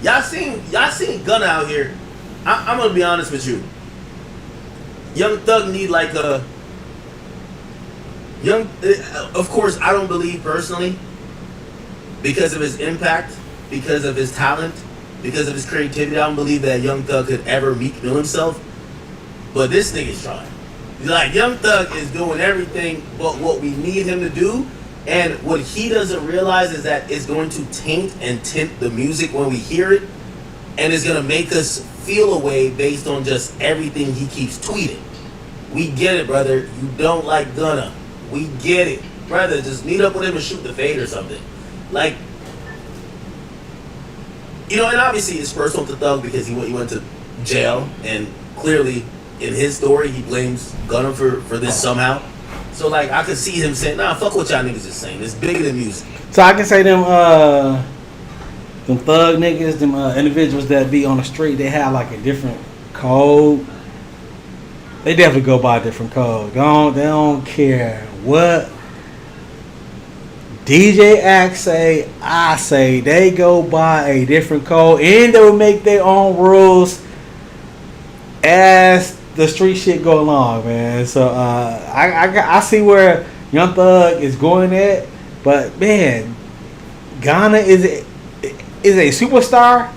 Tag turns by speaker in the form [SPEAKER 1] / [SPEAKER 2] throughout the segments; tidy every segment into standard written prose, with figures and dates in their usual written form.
[SPEAKER 1] Y'all seen Gunna out here. I'm gonna be honest with you. Young Thug need like a young. Of course, I don't believe personally because of his impact, because of his talent, because of his creativity. I don't believe that Young Thug could ever meet himself. But this nigga's trying. Like Young Thug is doing everything but what we need him to do. And what he doesn't realize is that it's going to taint and tint the music when we hear it. And it's going to make us feel a way based on just everything he keeps tweeting. We get it, brother. You don't like Gunna. We get it. Brother, just meet up with him and shoot the fade or something. Like, you know, and obviously it's personal to Thug because he went to jail. And clearly, in his story, he blames Gunna for this somehow. So, like, I could see him saying, nah, fuck what y'all niggas is saying. It's bigger than music.
[SPEAKER 2] So I can say them thug niggas, them individuals that be on the street, they have like a different code. They definitely go by a different code. They don't care what DJ Ak say, I say. They go by a different code, and they will make their own rules as the street shit go along, man. So I see where Young Thug is going at, but man, Ghana is a superstar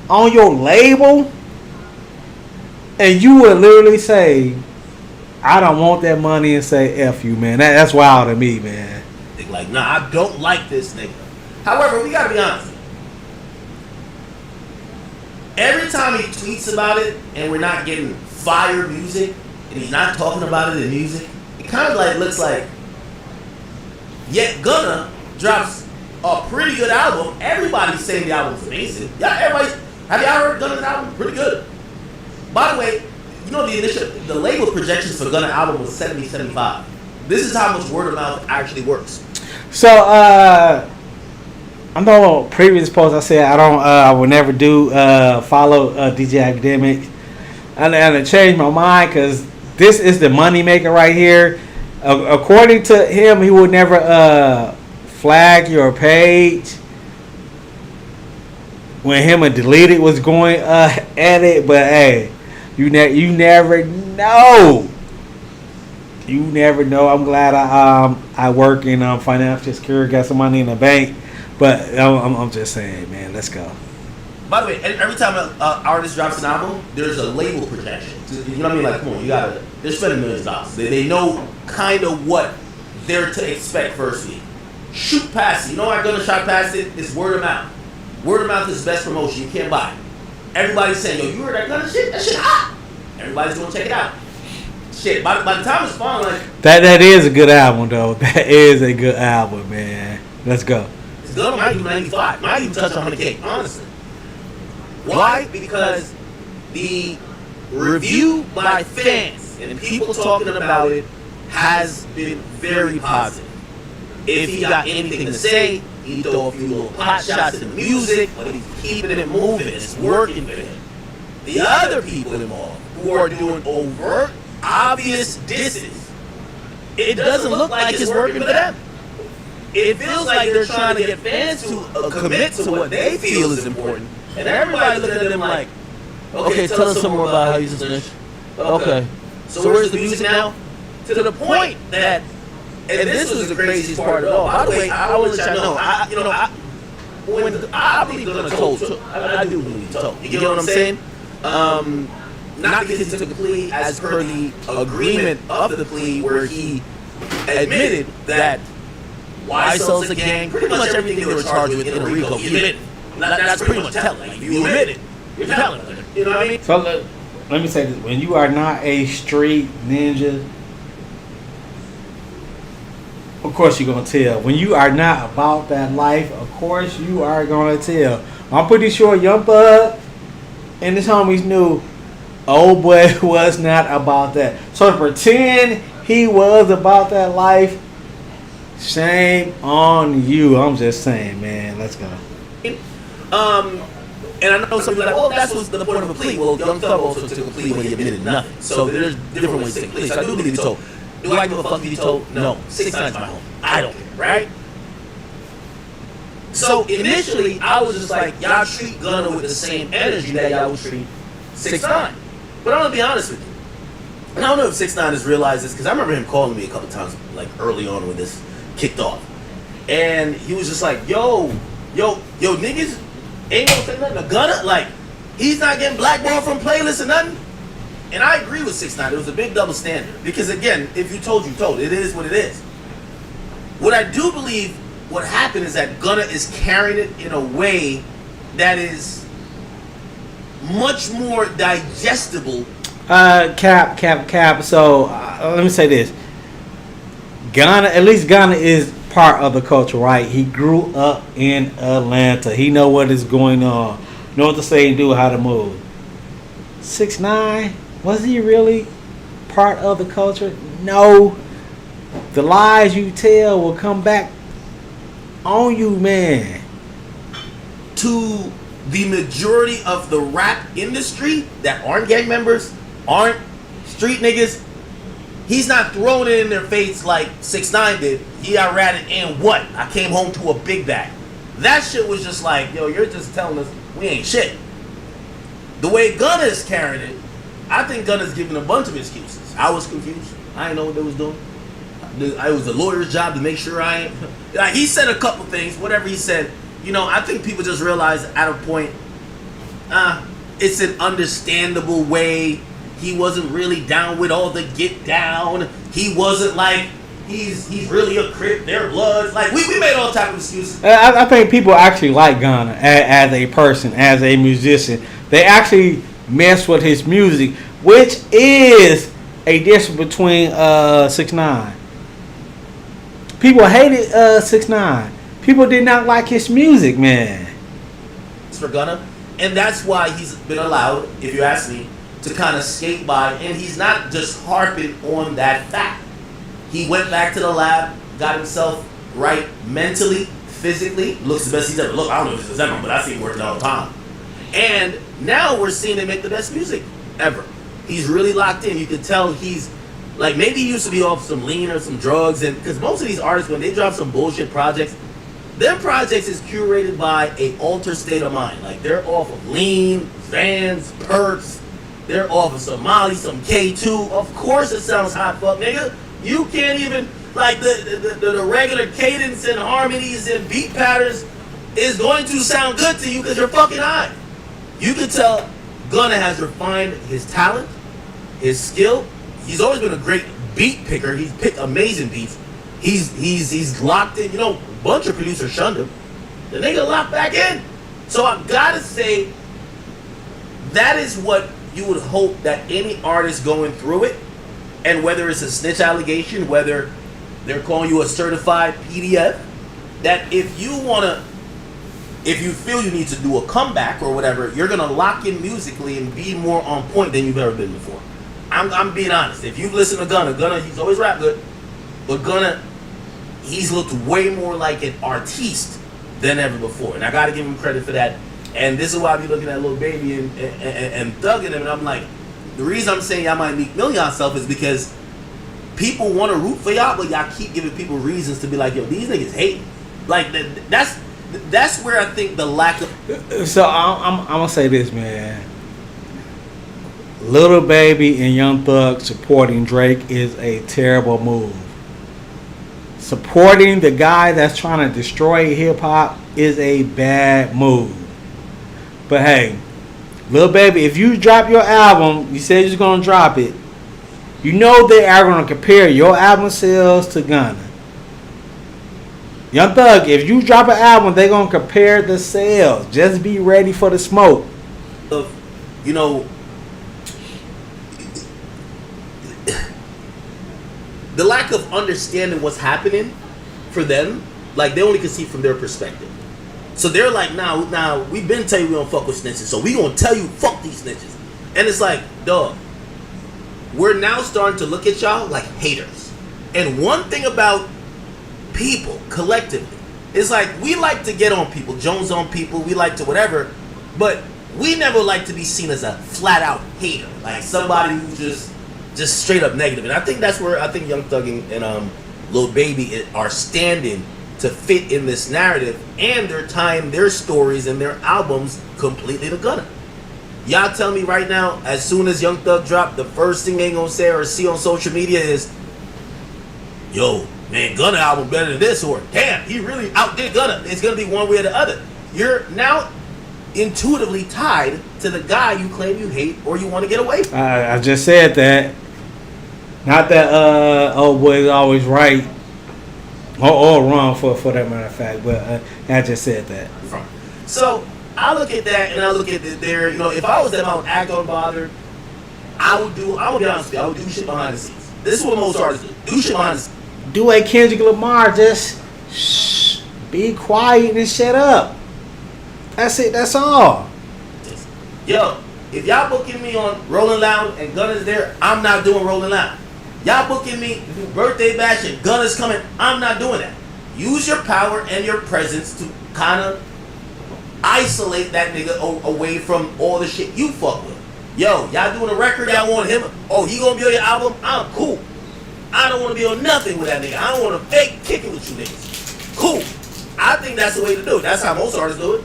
[SPEAKER 2] on your label, and you would literally say, I don't want that money, and say F you, man. That's wild to me, man.
[SPEAKER 1] Like, nah, I don't like this nigga. However, we gotta be honest. Every time he tweets about it and we're not getting fire music and he's not talking about it in music, it kind of like looks like, yet Gunna drops a pretty good album. Everybody's saying the album's amazing. Have y'all heard Gunna's album? Pretty good. By the way, you know the label projections for Gunna album was 70, 75. This is how much word of mouth actually works.
[SPEAKER 2] So, I know previous posts I said I will never do follow DJ Akademiks. And I changed my mind because this is the money maker right here. According to him, he would never flag your page when him and Deleted was going at it. But hey, you never know. You never know. I'm glad I work in financial security, got some money in the bank. But I'm just saying, man, let's go.
[SPEAKER 1] By the way, every time an artist drops an album, there's a label projection. You know what I mean? Like, come on, they're spending millions of dollars. They know kind of what they're to expect first week. Shoot past it. You know why Gunna shot past it? It's word of mouth. Word of mouth is the best promotion. You can't buy it. Everybody's saying, yo, you heard that Gunna shit? That shit hot. Everybody's going to check it out. Shit, by the time it's fun, like...
[SPEAKER 2] That is a good album, though. That is a good album, man. Let's go.
[SPEAKER 1] Gunna might do 95. Might even touch 100K, honestly. Why? Because the review by fans and people talking about it has been very positive. If he got anything to say, he'd throw a few little pot shots in the music, but he's keeping it moving. It's working for him. The other people involved who are doing overt, obvious disses, it doesn't look like it's working for them. It feels like they're trying to get fans to commit to what they feel is important. And everybody looking at them like, okay, tell us some more about how you snitch. Okay. So where's the music now? To the point that, and this was the craziest part of it all. By the way, I will let y'all know, I believe Gunna told. I do believe he told. You get what I'm saying? Not because he took a plea as per the agreement of the plea where he admitted that YSL's a gang, pretty much everything they were charged with in a RICO, he admitted. That's pretty much telling. Like, you admit it, you're telling. You know what I mean?
[SPEAKER 2] So let me say this: when you are not a street ninja, of course you're gonna tell. When you are not about that life, of course you are gonna tell. I'm pretty sure Young Thug and his homies knew old boy was not about that. So to pretend he was about that life, shame on you. I'm just saying, man. Let's go.
[SPEAKER 1] And I know some people are like, oh, that's what's the point of a plea. Well, Young Thug also took a plea when he admitted nothing. So there's different ways to take pleas. So I do believe he told. Do I give a fuck if he told? No. 6 9's my home. I don't care, right? So initially, I was just like, y'all treat Gunna with the same energy that y'all would treat 6ix9ine. But I'm gonna be honest with you. And I don't know if 6ix9ine has realized this, because I remember him calling me a couple times, like early on when this kicked off. And he was just like, yo, niggas ain't gonna say nothing to Gunna? Like, he's not getting blackballed from playlists or nothing? And I agree with 6ix9ine. It was a big double standard. Because again, if you told, you told. It is what it is. What I do believe what happened is that Gunna is carrying it in a way that is much more digestible.
[SPEAKER 2] Cap. So let me say this: at least Gunna is part of the culture, right? He grew up in Atlanta. He know what is going on, know what to say and do, how to move. 6ix9ine, was he really part of the culture? No. The lies you tell will come back on you, man.
[SPEAKER 1] To the majority of the rap industry that aren't gang members, aren't street niggas, he's not throwing it in their face like 6ix9ine did. He got ratted and what? I came home to a big bag. That shit was just like, yo, you're just telling us we ain't shit. The way Gunna is carrying it, I think Gunna's giving a bunch of excuses. I was confused. I didn't know what they was doing. It was the lawyer's job to make sure I ain't. Like, he said a couple things, whatever he said. You know, I think people just realize at a point, it's an understandable way. He wasn't really down with all the get down. He wasn't like, he's really a Crip, they're Bloods. Like, we made all type of excuses.
[SPEAKER 2] I think people actually like Gunna as a person, as a musician. They actually mess with his music, which is a difference between 6ix9ine. People hated 6ix9ine. People did not like his music, man.
[SPEAKER 1] For Gunna, and that's why he's been allowed, if you ask me, to kind of skate by, and he's not just harping on that fact. He went back to the lab, got himself right mentally, physically, looks the best he's ever looked. I don't know if this is ever, but I see him working all the time. And now we're seeing him make the best music ever. He's really locked in. You can tell he's like, maybe he used to be off some lean or some drugs, and because most of these artists, when they drop some bullshit projects, their projects is curated by a altered state of mind. Like, they're off of lean, Vans, perks. They're off of some Molly, some K2. Of course it sounds hot fuck, nigga. You can't even, like, the regular cadence and harmonies and beat patterns is going to sound good to you because you're fucking high. You can tell Gunna has refined his talent, his skill. He's always been a great beat picker. He's picked amazing beats. He's locked in. You know, a bunch of producers shunned him. The nigga locked back in. So I've got to say, that is what you would hope that any artist going through it, and whether it's a snitch allegation, whether they're calling you a certified PDF, that if you feel you need to do a comeback or whatever, you're gonna lock in musically and be more on point than you've ever been before. I'm being honest. If you've listened to Gunna, he's always rap good, but Gunna, he's looked way more like an artiste than ever before, and I gotta give him credit for that. And this is why I be looking at Lil Baby and Thug in him, and I'm like, the reason I'm saying y'all might Meek Mill yourself is because people want to root for y'all, but y'all keep giving people reasons to be like, yo, these niggas hate. Like, that's where I think the lack of.
[SPEAKER 2] So I'm gonna say this, man. Lil Baby and Young Thug supporting Drake is a terrible move. Supporting the guy that's trying to destroy hip hop is a bad move. But hey, Lil Baby, if you drop your album, you said you're gonna drop it. You know they are gonna compare your album sales to Gunna. Young Thug, if you drop an album, they're gonna compare the sales. Just be ready for the smoke.
[SPEAKER 1] You know, the lack of understanding what's happening for them, like, they only can see from their perspective. So they're like, now we've been telling you we don't fuck with snitches, so we gonna tell you fuck these snitches. And it's like, dog, we're now starting to look at y'all like haters. And one thing about people collectively, it's like, we like to get on people, Jones on people, we like to whatever, but we never like to be seen as a flat out hater, like somebody who's just straight up negative. And I think that's where I think Young Thug and Lil Baby are standing to fit in this narrative, and they're tying their stories and their albums completely to Gunna. Y'all tell me right now, as soon as Young Thug drop, the first thing they gonna say or see on social media is, yo, man, Gunna album better than this, or damn, he really outdid Gunna. It's gonna be one way or the other. You're now intuitively tied to the guy you claim you hate or you want to get away from.
[SPEAKER 2] I just said that. Not that old boy is always right or wrong for that matter of fact, but I just said that.
[SPEAKER 1] So I look at that and I look at their, if I was them, I would act unbothered. I would be honest with you, I would do shit behind the scenes. This is what most artists do shit behind the scenes.
[SPEAKER 2] Do a Kendrick Lamar, just shh, be quiet and shut up. That's it, that's all.
[SPEAKER 1] Yo, if y'all booking me on Rolling Loud and Gunna's there, I'm not doing Rolling Loud. Y'all booking me to do Birthday Bash and Gunna's coming, I'm not doing that. Use your power and your presence to kind of isolate that nigga away from all the shit you fuck with. Yo, y'all doing a record, y'all want him, oh, he gonna be on your album? I'm cool. I don't want to be on nothing with that nigga. I don't want to fake kick it with you niggas. Cool. I think that's the way to do it. That's how most artists do it.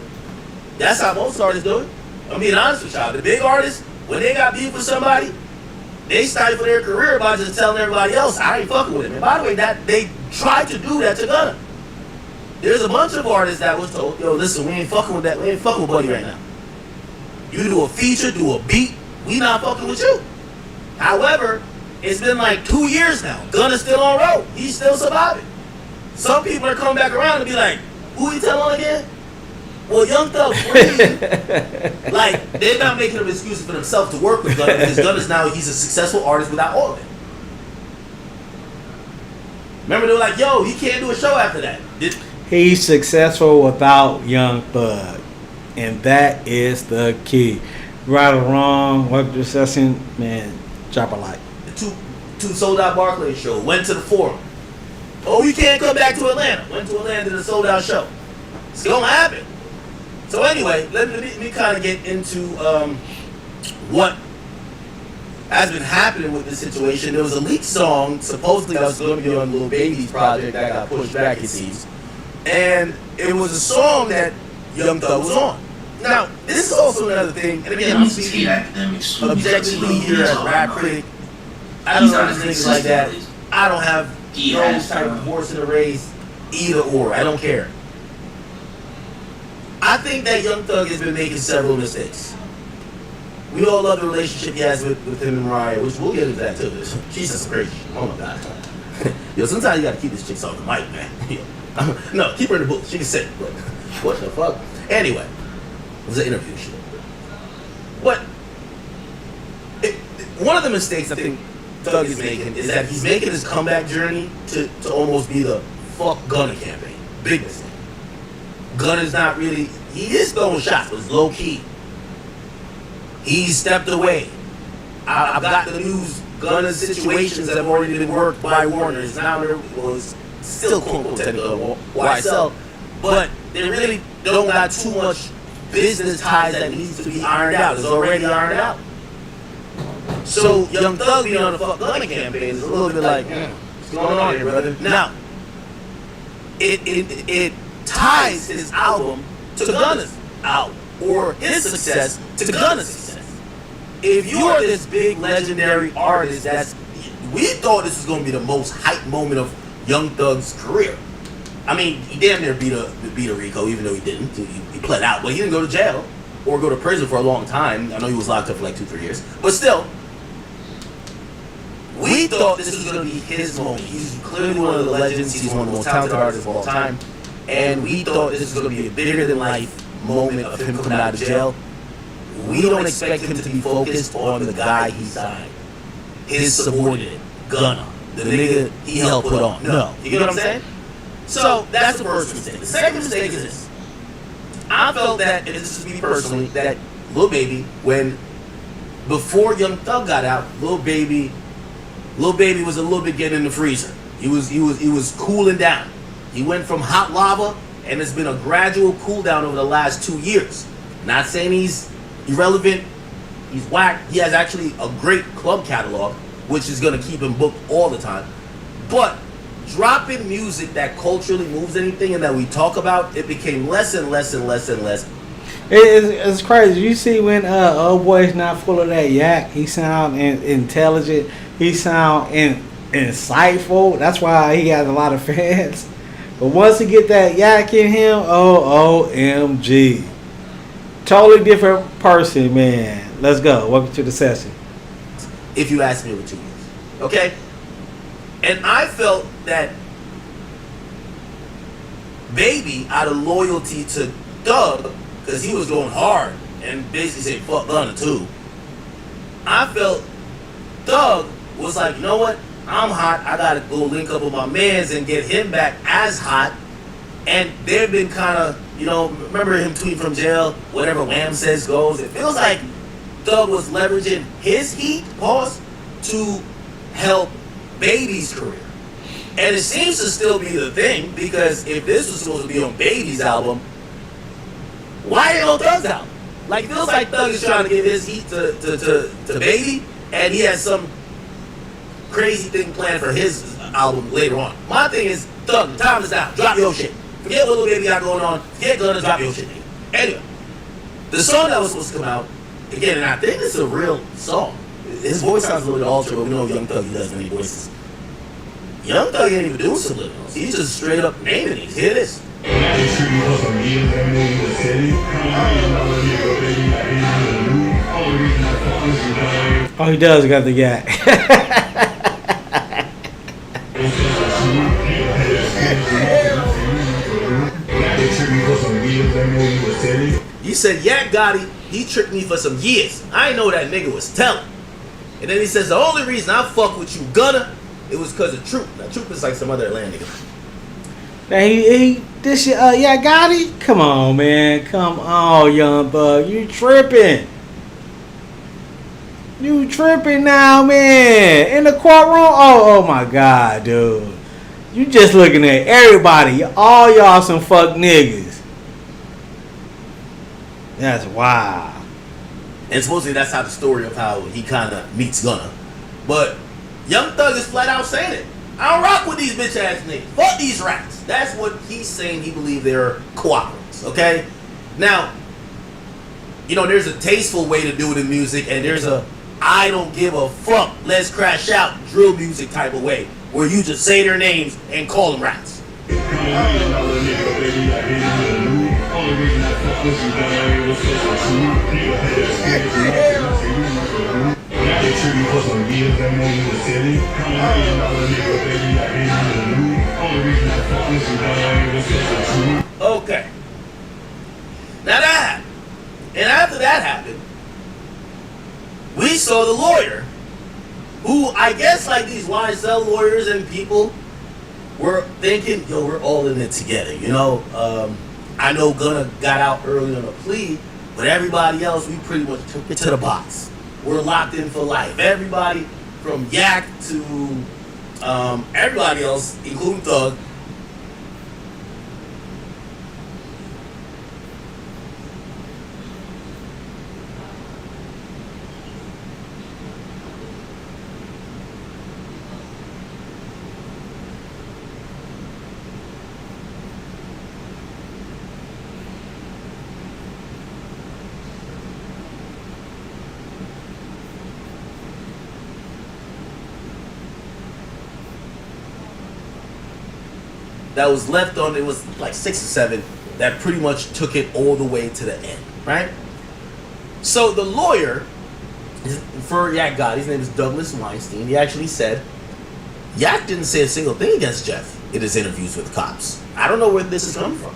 [SPEAKER 1] I'm being honest with y'all. The big artists, when they got beef with somebody, they stifle their career by just telling everybody else, I ain't fucking with him. And by the way, that they tried to do that to Gunna. There's a bunch of artists that was told, yo, listen, we ain't fucking with that. We ain't fucking with Buddy right now. You do a feature, do a beat, we not fucking with you. However, it's been like 2 years now. Gunna's still on road. He's still surviving. Some people are coming back around and be like, who he tell on again? Well, Young Thug, like, they're not making up excuses for themselves to work with Gunna because Gunna's now, he's a successful artist without all of it. Remember, they were like, yo, he can't do a show after that.
[SPEAKER 2] He's successful without Young Thug. And that is the key. Right or wrong, what discussing, man, drop a like.
[SPEAKER 1] Two sold out Barclays show, went to the Forum. Oh, you can't come back to Atlanta. Went to Atlanta to the sold out show. It's gonna happen. So anyway, let me kind of get into what has been happening with this situation. There was a leaked song, supposedly that was going to be on Lil Baby's project that got pushed back, it seems. And it was a song that Young Thug was on. Now, this is also another thing, and again, I'm speaking objectively here as a rap critic. I don't know things like that. I don't have no type of horse in the race, either or. I don't care. I think that Young Thug has been making several mistakes. We all love the relationship he has with him and Mariah, which we'll get into that too. She's just crazy. Oh my God. Yo, sometimes you gotta keep this chick off the mic, man. No, keep her in the booth. She can sing. But what the fuck? Anyway, it was an interview shit. But one of the mistakes I think Thug is making is that he's making his comeback journey to almost be the fuck Gunna campaign. Big mistake. Gunna's not really, he is throwing shots, but it's low key. He's stepped away. I've got the news. Gunna's situations that have already been worked by Warner. It's now was still quote unquote technical YSL, but they really don't got too much business ties that needs to be ironed out. It's already ironed out. So Young Thug being on the fuck Gunna campaign is a little bit like, what's going on here, brother? Now, it ties his album to Gunna's album, or his success to Gunna's success. If you are this big legendary artist, we thought this was going to be the most hype moment of Young Thug's career. I mean, he damn near beat a Rico, even though he didn't. He pled out, but he didn't go to jail or go to prison for a long time. I know he was locked up for like 2-3 years, but still, we thought this was going to be his moment. He's clearly one of the legends. He's one of the most talented artists of all time. And we thought this was going to be a bigger than life moment of him coming out of jail. We don't expect him to be focused on the guy he signed, his subordinate, Gunna, the nigga he helped put on. No. You get what I'm saying? So that's the first mistake. The second mistake is this. I felt that, and this is me personally, that Lil Baby, before Young Thug got out, Lil Baby was a little bit getting in the freezer. He was cooling down. He went from hot lava, and it's been a gradual cool down over the last 2 years. Not saying he's irrelevant, he's whack. He has actually a great club catalog, which is going to keep him booked all the time. But dropping music that culturally moves anything and that we talk about, it became less and less and less and less.
[SPEAKER 2] It's crazy. You see when old boy's not full of that yak, he sound intelligent. He sound insightful. That's why he has a lot of fans. But once he get that yak in him, OMG. Totally different person, man. Let's go. Welcome to the session.
[SPEAKER 1] If you ask me over 2 years. Okay? And I felt that Baby, out of loyalty to Thug, because he was going hard and basically said fuck Gunna too, I felt Thug was like, you know what? I'm hot. I gotta go link up with my mans and get him back as hot. And they've been kind of, you know, remember him tweeting from jail, whatever Wham says goes. It feels like Thug was leveraging his heat, to help Baby's career. And it seems to still be the thing, because if this was supposed to be on Baby's album, why ain't on Thug's album? Like, it feels like Thug is trying to give his heat to Baby, and he has some crazy thing planned for his album later on. My thing is, Thug, the time is now. Drop your shit. Forget what Lil Baby got going on. Forget Gunna, drop your shit. Anyway, the song that was supposed to come out, again, and I think it's a real song. His voice sounds a little bit altered, but we know Young Thug, he does many voices. Young Thug ain't even doing subliminals. He's just straight up naming these. Hear this.
[SPEAKER 2] Oh, he does got the yak.
[SPEAKER 1] He said, yeah, Gotti, he tricked me for some years. I didn't know that nigga was telling. And then he says, the only reason I fuck with you, Gunna, it was because of Troop. Now, Troop is like some other Atlanta nigga.
[SPEAKER 2] Now, this shit, yeah, Gotti? Come on, man. Come on, Young Thug. You tripping. You tripping now, man. In the courtroom? Oh my God, dude. You just looking at everybody. All y'all some fuck niggas. That's wild.
[SPEAKER 1] And supposedly that's how the story of how he kind of meets Gunna. But Young Thug is flat out saying it. I don't rock with these bitch ass niggas. Fuck these rats. That's what he's saying. He believes they're cooperates. Okay? Now, you know, there's a tasteful way to do it in music, and there's a I don't give a fuck, let's crash out drill music type of way, where you just say their names and call them rats. Okay. Now that happened. And after that happened, we saw the lawyer, who I guess like these YSL lawyers and people were thinking, yo, we're all in it together, you know? I know Gunna got out early on a plea, but everybody else, we pretty much took it to the box. We're locked in for life. Everybody from Yak to everybody else, including Thug, that was left on, it was like 6 or 7, that pretty much took it all the way to the end, right? So the lawyer for Yak Gotti, his name is Douglas Weinstein, he actually said, Yak didn't say a single thing against Jeff in his interviews with cops. I don't know where this is coming from.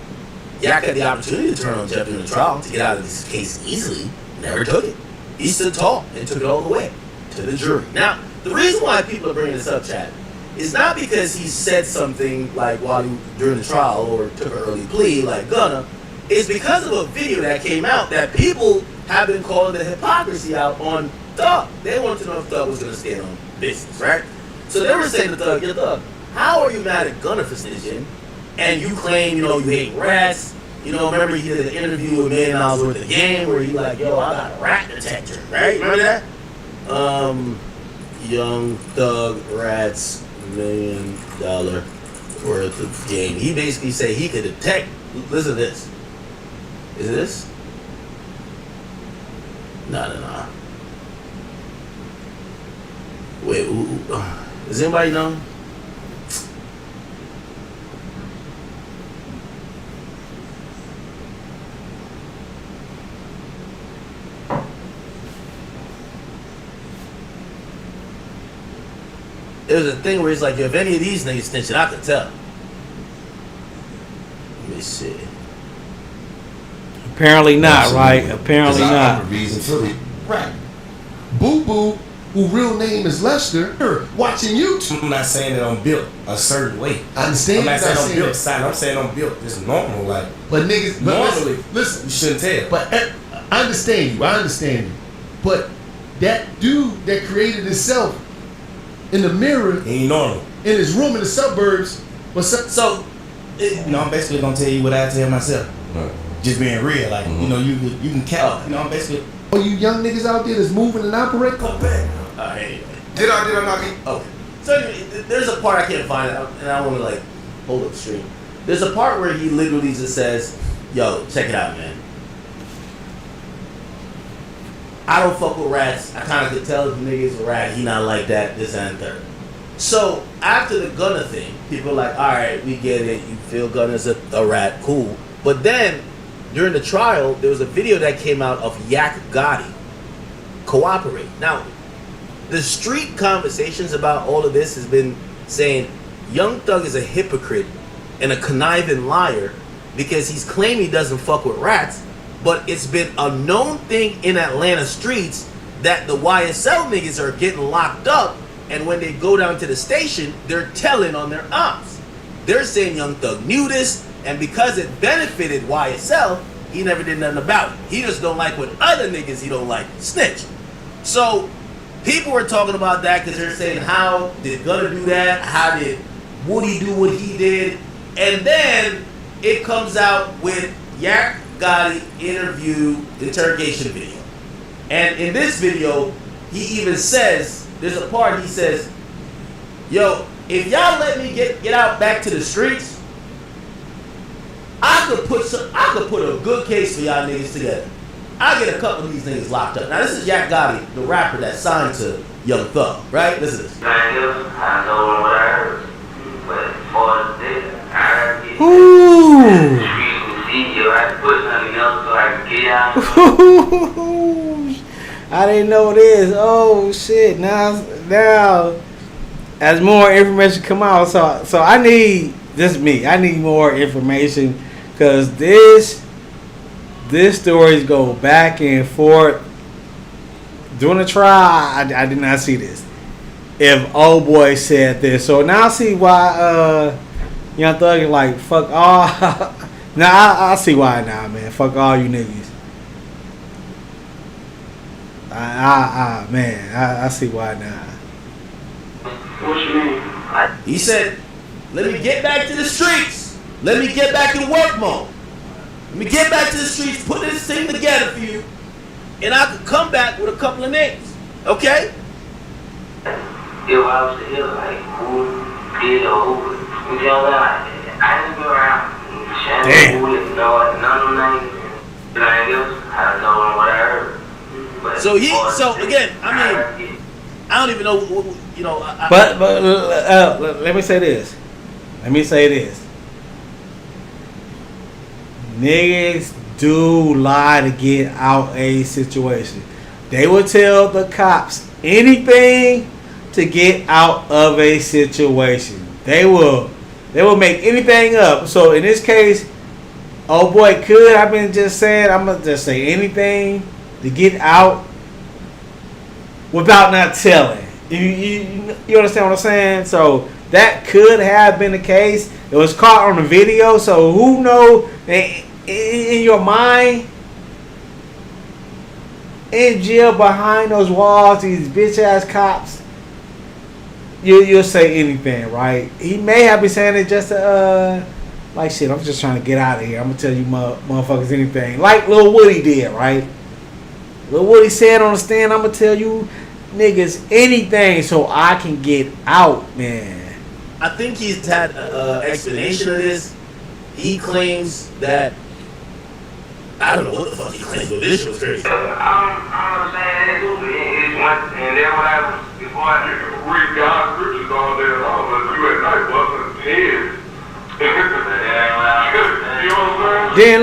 [SPEAKER 1] Yak had the opportunity to turn on Jeff during the trial to get out of this case easily, never took it. He stood tall and took it all the way to the jury. Now, the reason why people are bringing this up, Chad, is not because he said something like during the trial or took an early plea like Gunna. It's because of a video that came out that people have been calling the hypocrisy out on Thug. They wanted to know if Thug was going to stand on business, right? So they were saying to Thug, yo, Thug, how are you mad at Gunna for snitching? And you claim, you know, you hate rats. You know, remember he did an interview with $1 million worth of game where he like, yo, I got a rat detector, right? Remember that? Young Thug, rats, million worth of game. He basically said he could detect. Listen to this. Is it this? No. Wait, does anybody know? There's a thing where it's like, if any of these niggas snitching, I can tell. Let me see.
[SPEAKER 2] Apparently not, right? Apparently not.
[SPEAKER 3] Reason for the right. Boo Boo, who real name is Lester, watching YouTube.
[SPEAKER 4] I'm not saying that I'm built a certain way.
[SPEAKER 3] I understand.
[SPEAKER 4] I'm not saying I'm built silent. I'm saying I'm built just normal, like.
[SPEAKER 3] But niggas,
[SPEAKER 4] normally,
[SPEAKER 3] listen,
[SPEAKER 4] you shouldn't tell.
[SPEAKER 3] But I understand you. But that dude that created himself in the mirror,
[SPEAKER 4] he ain't normal.
[SPEAKER 3] In his room in the suburbs, I'm
[SPEAKER 4] basically gonna tell you what I tell myself.
[SPEAKER 3] Right.
[SPEAKER 4] Just being real, like you know, you can count. You know, I'm basically.
[SPEAKER 3] All you young niggas out there that's moving and operating.
[SPEAKER 4] Come back.
[SPEAKER 1] Anyway.
[SPEAKER 3] Did I not get?
[SPEAKER 1] Okay. So anyway, there's a part I can't find, and I want to like hold up the stream. There's a part where he literally just says, "Yo, check it out, man. I don't fuck with rats. I kind of could tell if the nigga's a rat. He not like that. This and third." So after the Gunna thing, people are like, "All right, we get it. You feel Gunna's a rat, cool." But then during the trial, there was a video that came out of Yak Gotti cooperate. Now, the street conversations about all of this has been saying Young Thug is a hypocrite and a conniving liar because he's claiming he doesn't fuck with rats, but it's been a known thing in Atlanta streets that the YSL niggas are getting locked up, and when they go down to the station, they're telling on their ops. They're saying Young Thug knew this, and because it benefited YSL, he never did nothing about it. He just don't like what other niggas he don't like snitch. So people were talking about that because they're saying, how did Gunna do that? How did Woody do what he did? And then it comes out with Yak Gotti interrogation video. And in this video, he even says, there's a part he says, "Yo, if y'all let me get out back to the streets, I could put a good case for y'all niggas together. I'll get a couple of these niggas locked up." Now this is Yak Gotti, the rapper that signed to Young Thug, right? Listen to this.
[SPEAKER 5] I told him what I heard, but as far as this, I heard it.
[SPEAKER 2] Ooh.
[SPEAKER 5] I had to put something else so I could get out.
[SPEAKER 2] I didn't know this. Oh shit! Now, as more information come out, so I need I need more information because this stories go back and forth. During the trial, I did not see this. If old boy said this, so now I see why Young Thug is like fuck all. Now I see why now, man. Fuck all you niggas. I see why now.
[SPEAKER 5] What you mean?
[SPEAKER 1] He said, "Let me get back to the streets. Let me get back in work mode. Let me get back to the streets, put this thing together for you, and I could come back with a couple of names." Okay?
[SPEAKER 5] If I was to hear like who did or who, you know what? I didn't go around.
[SPEAKER 2] Damn.
[SPEAKER 5] None of them names. I told him what I heard. But
[SPEAKER 1] So again, I mean, I don't even know, you know.
[SPEAKER 2] But let me say this. Niggas do lie to get out a situation. They will tell the cops anything to get out of a situation. They will make anything up. So in this case, oh boy, could I've been just saying, I'm gonna just say anything to get out without not telling. You understand what I'm saying? So that could have been the case. It was caught on the video, so who knows in your mind, in jail behind those walls, these bitch ass cops, you'll say anything, right? He may have been saying it just to like shit, I'm just trying to get out of here. I'm gonna tell you motherfuckers anything. Like Lil Woody did, right? Lil Woody said on the stand, I'm gonna tell you niggas anything so I can get out, man.
[SPEAKER 1] I think he's had an explanation of this. He claims that I don't know what the fuck he claims, but this shit was crazy.
[SPEAKER 5] I'm saying it's one, and then when I was before I read God's scriptures all day long, but you at night busting heads. You know what I'm saying?
[SPEAKER 2] Then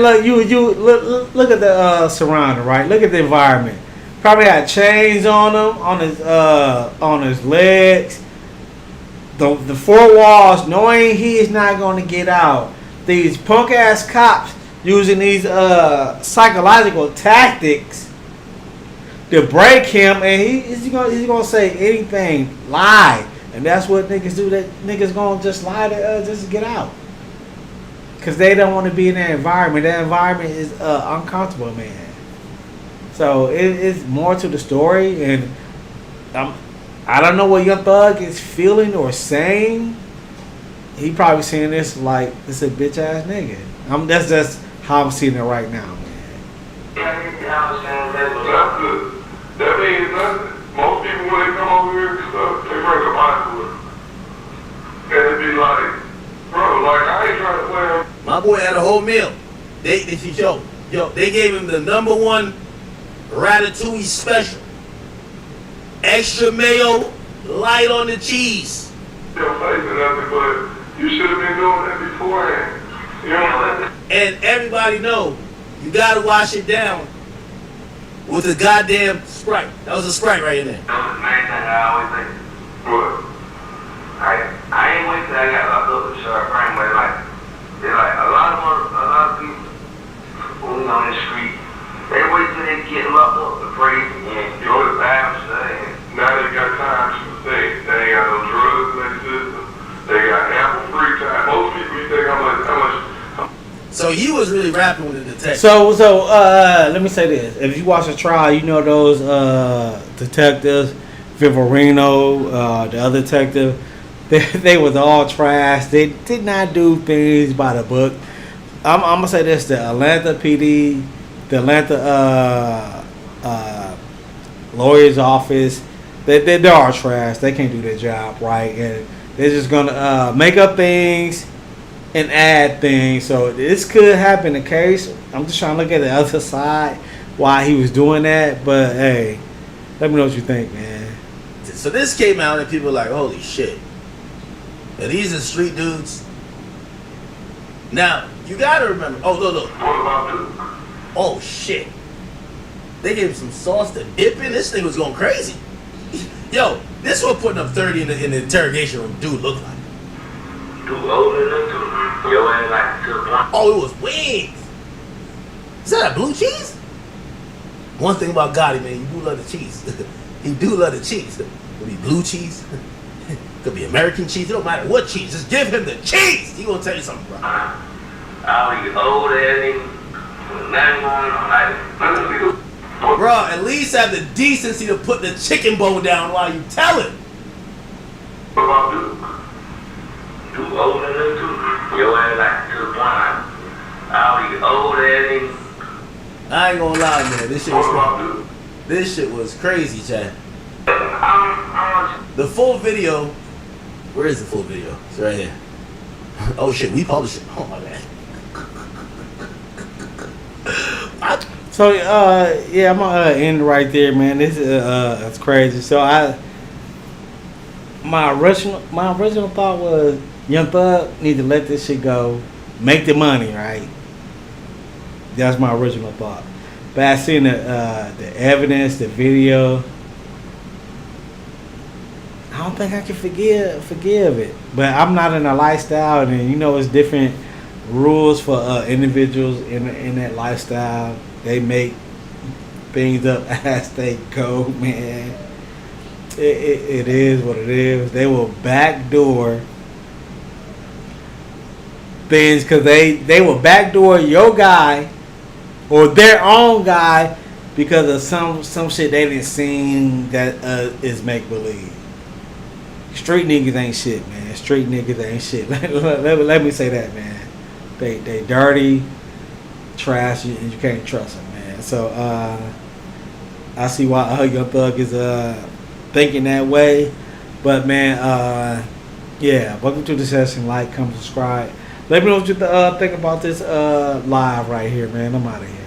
[SPEAKER 2] look at the surrounding, right? Look at the environment. Probably had chains on him, on his legs. The four walls, knowing he is not going to get out. These punk ass cops using these psychological tactics to break him, and he's gonna say anything, lie, and that's what niggas do. That niggas gonna just lie to just get out, cause they don't want to be in that environment. That environment is uncomfortable, man. So it's more to the story, and I don't know what Young Thug is feeling or saying. He probably saying this like this a bitch ass nigga. That's just how I'm seeing it right now, man.
[SPEAKER 5] That's good. That means nothing. Most people when they come over here and stuff, they bring a Bible with them. And it be like, bro, like I ain't trying to play him.
[SPEAKER 1] My boy had a whole meal. They gave him the #1 ratatouille special. Extra mayo, light on the cheese.
[SPEAKER 5] Your face or nothing, but you should have been doing that beforehand. You know what I'm saying?
[SPEAKER 1] And everybody know you gotta wash it down with a goddamn Sprite. That was a Sprite right in there.
[SPEAKER 5] That was the main thing I always think. What? I ain't wait till I got locked up with short frame, but like a lot of people who on the street, they wait till they get locked up to pray and go to the bathroom. Now they got time to say they ain't got no drugs in their system. They got ample free time. Most people, you think how much.
[SPEAKER 1] So he was really rapping with the detective.
[SPEAKER 2] So let me say this: if you watch the trial, you know those detectives, Viverino, the other detective, they was all trash. They did not do things by the book. I'm gonna say this: the Atlanta PD, the Atlanta lawyer's office, they are trash. They can't do their job right, and they're just gonna make up things and add things. So this could happen the case. I'm just trying to look at the other side why he was doing that. But hey, let me know what you think, man.
[SPEAKER 1] So this came out and people were like, holy shit. Now these are street dudes. Now, you gotta remember. Oh, look.
[SPEAKER 5] What about Duke?
[SPEAKER 1] Oh shit. They gave him some sauce to dip in. This thing was going crazy. Yo, this one putting up 30 in the interrogation room. Dude looked like.
[SPEAKER 5] Duke older than Duke. Yo ain't like to the point.
[SPEAKER 1] Oh, it was wings. Is that a blue cheese? One thing about Gotti, man, you do love the cheese. He do love the cheese. Could be blue cheese. Could be American cheese. It don't matter what cheese. Just give him the cheese. He gonna tell you something, bro.
[SPEAKER 5] I'll be old as him. Nothing going on.
[SPEAKER 1] Bro, at least have the decency to put the chicken bone down while you tell it.
[SPEAKER 5] What about Duke? Duke older than Duke. Yo ain't like to the point. I'll be old as him.
[SPEAKER 1] I ain't gonna lie, man. This shit was crazy. This shit was crazy, Chad. The full video. Where is the full video? It's right here. Oh shit, we published it. Oh my bad.
[SPEAKER 2] So yeah, I'm gonna end right there, man. This is it's crazy. So my original thought was Young Thug need to let this shit go, make the money, right? That's my original thought. But I seen the evidence, the video. I don't think I can forgive it. But I'm not in a lifestyle, and you know it's different rules for individuals in that lifestyle. They make things up as they go, man. It is what it is. They will backdoor things because they will backdoor your guy or their own guy because of some shit they didn't see that is make believe. Street niggas ain't shit, man. Street niggas ain't shit. Let me say that, man. They dirty, trash, and you can't trust them, man. So I see why Young Thug is thinking that way. But man, Yeah, welcome to the session. Like, comment, subscribe. Let me know what you think about this live right here, man. I'm out of here.